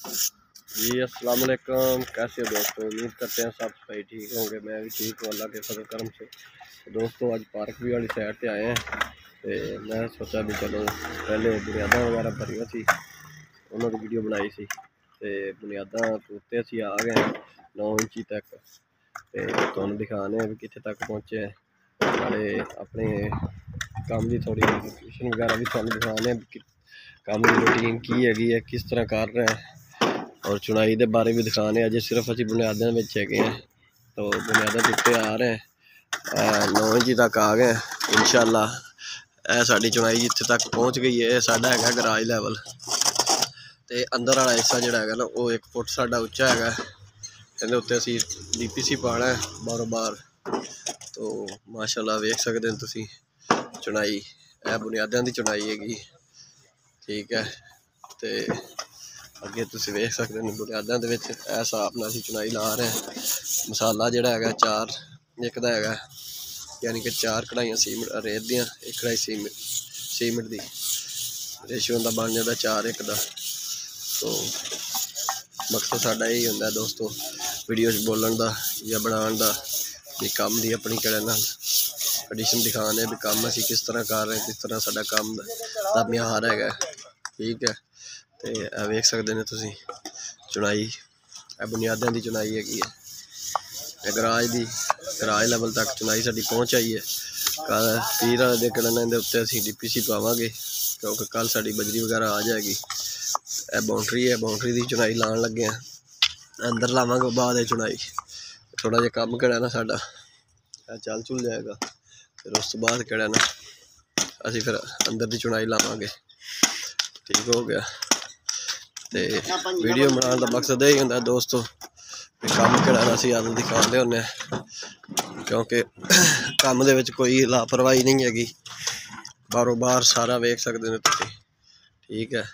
जी अस्सलाम वालेकुम। कैसे हो दोस्तों? उम्मीद करते हैं सब भाई ठीक होंगे। मैं भी ठीक हूँ अल्लाह के फजल करम से। तो दोस्तों अज पार्क भी वाली साइड से आए हैं तो मैं सोचा भी चलो पहले बुनियादा वगैरह भरिया सी उन्होंने वीडियो बनाई सी तो बुनियादा तोते असी आ गए हैं 9 इंची तक तो तुहानू दिखाने भी कितने तक पहुँचे हैं। नाले अपने काम की थोड़ी लोकेशन वगैरह भी तुहानू दिखाने काम की रूटीन की है किस तरह कर रहे हैं और चुनाई के बारे भी दिखाने अजे सिर्फ असी बुनियादा में है तो बुनियादा टुटे आ रहे हैं 9 इंची तक आ गए इंशाअल्लाह। साड़ी चुनाई जिथे तक पहुँच गई है साडा है गराज लैवल तो अंदर वाला हिस्सा जोड़ा है ना वो 1 फुट साडा उच्चा है कहते उत्ते असी DPC पाना है बारों बार। तो माशाअल्लाह वेख सकते हैं तुसी चुनाई बुनियादा की चुनाई हैगी ठीक है। तो अगे तुम वेख सकते हो बुनियादा हिसाब नाल चुनाई ला रहे हैं। मसाला जोड़ा है 4 एक दा है यानी कि 4 कढ़ाइयाँ सीमेंट रेत दियाँ 1 कढ़ाई सीमेंट की रेशियो का बन जाता 4 1 का। तो मकसद साडा यही होंदा दोस्तों वीडियो बोलन का या बनाने का भी काम की अपनी कड़े कंडीशन दिखाने भी काम असी किस तरह कर रहे हैं किस तरह साडा काम का म्यार है ठीक है। तो वेख सकते हैं तुसी चुनाई बुनियादा की चुनाई हैगी है गराज लैवल तक चुनाई साडी पहुँच आई है। कल पीर वाले दे कड़न उत्ते असी DPC पावांगे क्योंकि कल साडी बजरी वगैरह आ जाएगी। बाउंड्री है बाउंड्री की चुनाई लाने लगे हैं अंदर लावांगे बाद चुनाई थोड़ा जिहा काम कड़ा ना साडा चल चुल जाएगा फिर उस तो बाद कड़ा ना असी फिर अंदर की चुनाई लावांगे ठीक हो गया। तो वीडियो बनाने का मकसद यही होंदा दोस्तों काम कड़ा असी अल दिखाते होंने क्योंकि काम दे विच कोई लापरवाही नहीं हैगी बारों बार सारा वेख सकते हो तुसीं ठीक है।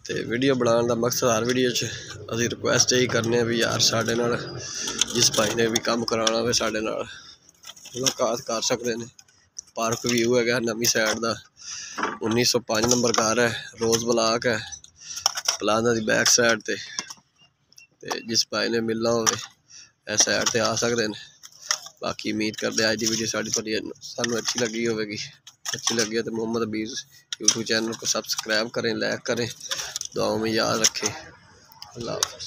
तो वीडियो बनाने का मकसद हर वीडियो असी रिक्वेस्ट यही करने भी यार साढ़े नाल जिस भाई ने भी काम कराना हो साढ़े नाल मुलाकात कर सकते हैं। पार्क व्यू है नवी साइड का 1905 नंबर घर है रोज़ ब्लॉक है प्लाजा की बैक साइड ते जिस भाई ने मिलना हो साइड ते आ सकते हैं। बाकी उम्मीद करते अज की वीडियो साड़ी थोड़ी सानू अच्छी लगी होगी अच्छी लगी है तो मोहम्मद हबीब यूट्यूब चैनल को सब्सक्राइब करें लाइक करें दुआओं में याद रखें अल्लाह हाफ़िज़।